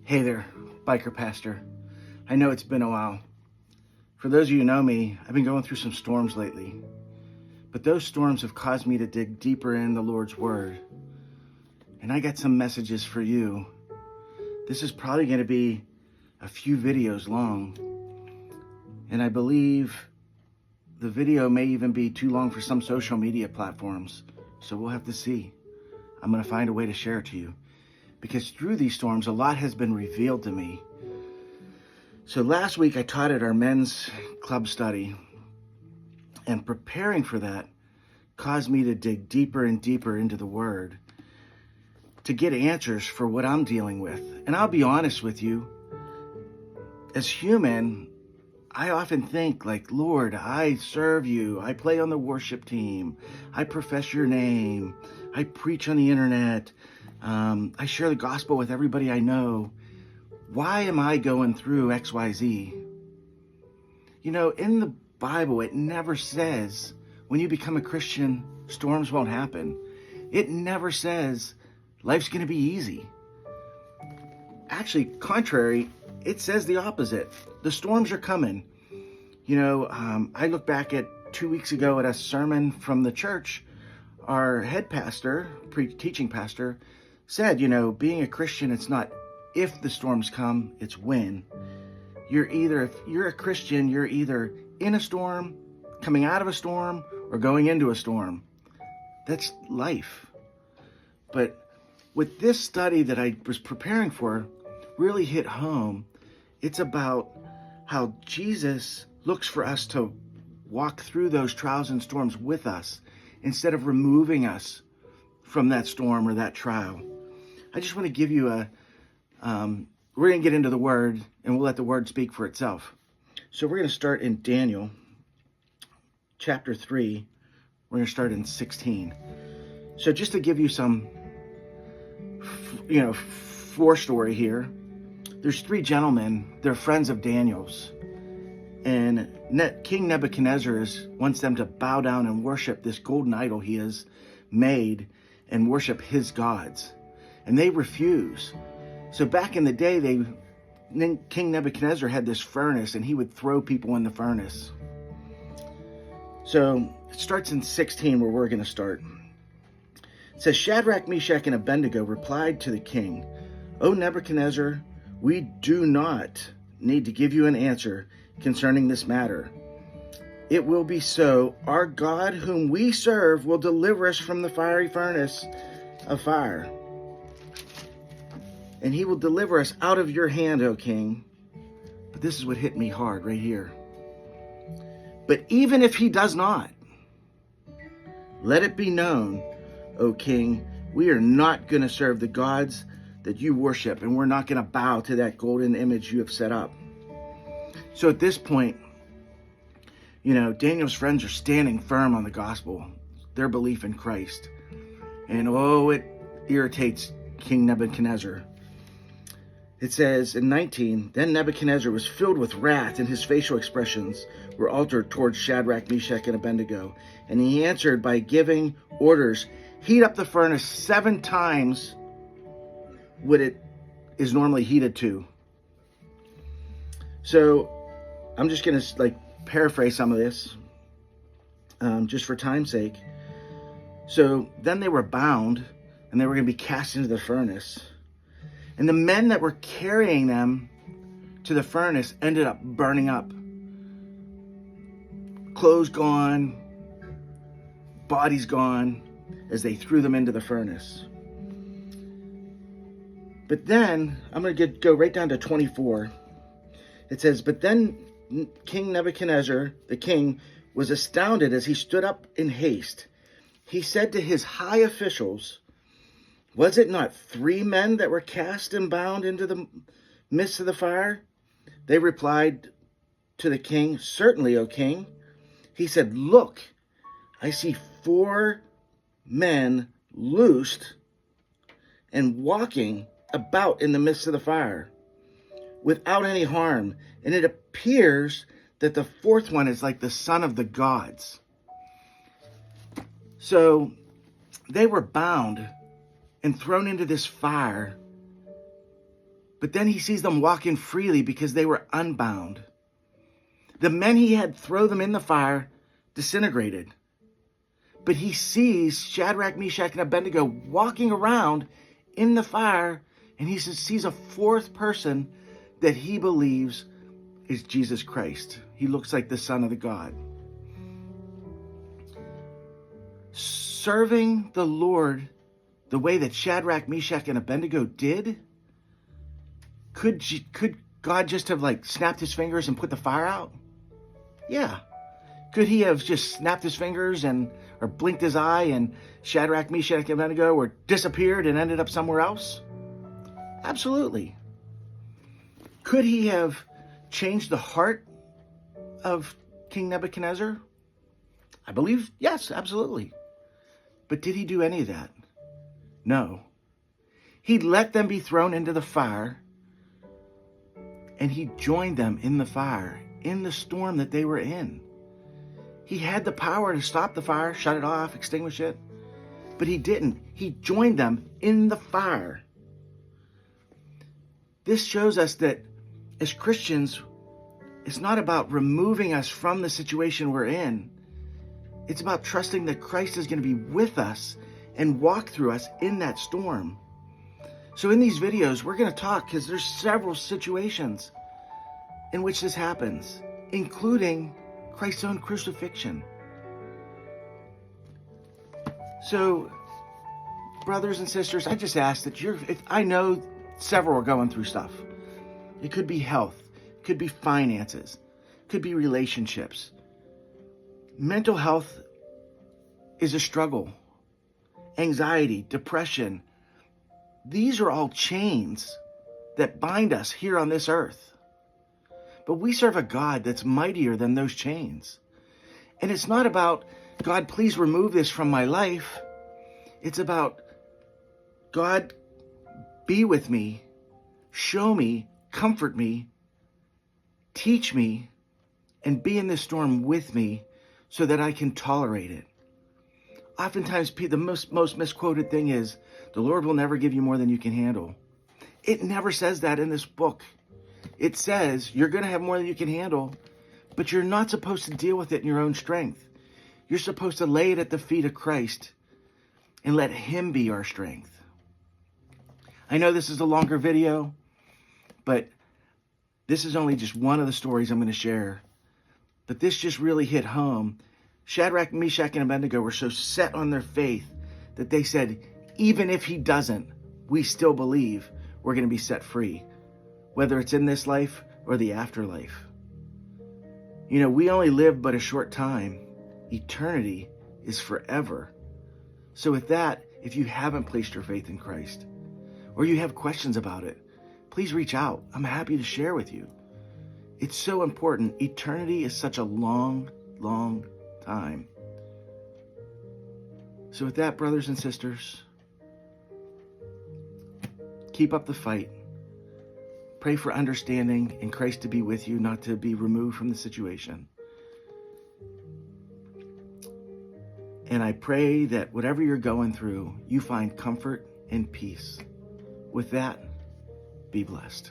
Hey there, Biker Pastor. I know it's been a while. For those of you who know me, I've been going through some storms lately. But those storms have caused me to dig deeper in the Lord's Word. And I got some messages for you. This is probably going to be a few videos long. And I believe the video may even be too long for some social media platforms. So we'll have to see. I'm going to find a way to share it to you. Because through these storms, a lot has been revealed to me. So last week I taught at our men's club study, and preparing for that caused me to dig deeper and deeper into the Word to get answers for what I'm dealing with. And I'll be honest with you, as human, I often think like, Lord, I serve you. I play on the worship team. I profess your name. I preach on the internet. I share the gospel with everybody I know. Why am I going through XYZ? You know, in the Bible, it never says when you become a Christian, storms won't happen. It never says life's going to be easy. Actually, contrary, it says the opposite. The storms are coming. You know, I look back at 2 weeks ago at a sermon from the church. Our head pastor, teaching pastor, said, you know, being a Christian, it's not if the storms come, it's when. If you're a Christian, you're either in a storm, coming out of a storm, or going into a storm. That's life. But with this study that I was preparing for really hit home, it's about how Jesus looks for us to walk through those trials and storms with us instead of removing us from that storm or that trial. I just want to give you we're going to get into the Word, and we'll let the Word speak for itself. So we're going to start in Daniel chapter 3. We're going to start in 16. So just to give you some, forestory here, there's 3 gentlemen. They're friends of Daniel's. And King Nebuchadnezzar wants them to bow down and worship this golden idol he has made and worship his gods. And they refuse. So back in the day, King Nebuchadnezzar had this furnace, and he would throw people in the furnace. So it starts in 16 where we're going to start. It says, Shadrach, Meshach, and Abednego replied to the king, O Nebuchadnezzar, we do not need to give you an answer concerning this matter. It will be so. Our God, whom we serve, will deliver us from the fiery furnace of fire. And he will deliver us out of your hand, O king. But this is what hit me hard right here. But even if he does not, let it be known, O king, we are not going to serve the gods that you worship, and we're not going to bow to that golden image you have set up. So at this point, Daniel's friends are standing firm on the gospel, their belief in Christ. And it irritates King Nebuchadnezzar. It says in 19, Then Nebuchadnezzar was filled with wrath, and his facial expressions were altered towards Shadrach, Meshach, and Abednego. And he answered by giving orders, heat up the furnace 7 times what it is normally heated to. So I'm just going to paraphrase some of this, just for time's sake. So then they were bound, and they were going to be cast into the furnace. And the men that were carrying them to the furnace ended up burning up. Clothes gone, bodies gone, as they threw them into the furnace. But then, I'm going to go right down to 24. It says, But then King Nebuchadnezzar, the king, was astounded as he stood up in haste. He said to his high officials, Was it not 3 men that were cast and bound into the midst of the fire? They replied to the king, Certainly, O king. He said, Look, I see 4 men loosed and walking about in the midst of the fire without any harm. And it appears that the 4th one is like the son of the gods. So they were bound and thrown into this fire But then he sees them walk in freely because they were unbound. The men he had throw them in the fire disintegrated. But he sees Shadrach, Meshach, and Abednego walking around in the fire, and he sees a fourth person that he believes is Jesus Christ. He looks like the Son of the God. Serving the Lord the way that Shadrach, Meshach, and Abednego did, could God just have snapped his fingers and put the fire out? Yeah. Could he have just snapped his fingers or blinked his eye and Shadrach, Meshach, and Abednego were disappeared and ended up somewhere else? Absolutely. Could he have changed the heart of King Nebuchadnezzar? I believe, yes, absolutely. But did he do any of that? No. He let them be thrown into the fire, and he joined them in the fire, in the storm that they were in. He had the power to stop the fire, shut it off, extinguish it, but he didn't. He joined them in the fire. This shows us that as Christians, it's not about removing us from the situation we're in. It's about trusting that Christ is going to be with us and walk through us in that storm. So in these videos, we're going to talk because there's several situations in which this happens, including Christ's own crucifixion. So, brothers and sisters, I just ask that I know several are going through stuff. It could be health, it could be finances, it could be relationships. Mental health is a struggle. Anxiety, depression, these are all chains that bind us here on this earth. But we serve a God that's mightier than those chains. And it's not about, God, please remove this from my life. It's about, God, be with me, show me, comfort me, teach me, and be in this storm with me so that I can tolerate it. Oftentimes, the most misquoted thing is, the Lord will never give you more than you can handle. It never says that in this book. It says you're going to have more than you can handle, but you're not supposed to deal with it in your own strength. You're supposed to lay it at the feet of Christ and let him be our strength. I know this is a longer video, but this is only just one of the stories I'm going to share. But this just really hit home. Shadrach, Meshach, and Abednego were so set on their faith that they said, even if he doesn't, we still believe we're going to be set free, whether it's in this life or the afterlife. You know, we only live but a short time. Eternity is forever. So with that, if you haven't placed your faith in Christ, or you have questions about it, please reach out. I'm happy to share with you. It's so important. Eternity is such a long, long time. So with that, brothers and sisters, keep up the fight. Pray for understanding and Christ to be with you, not to be removed from the situation. And I pray that whatever you're going through, you find comfort and peace. With that, be blessed.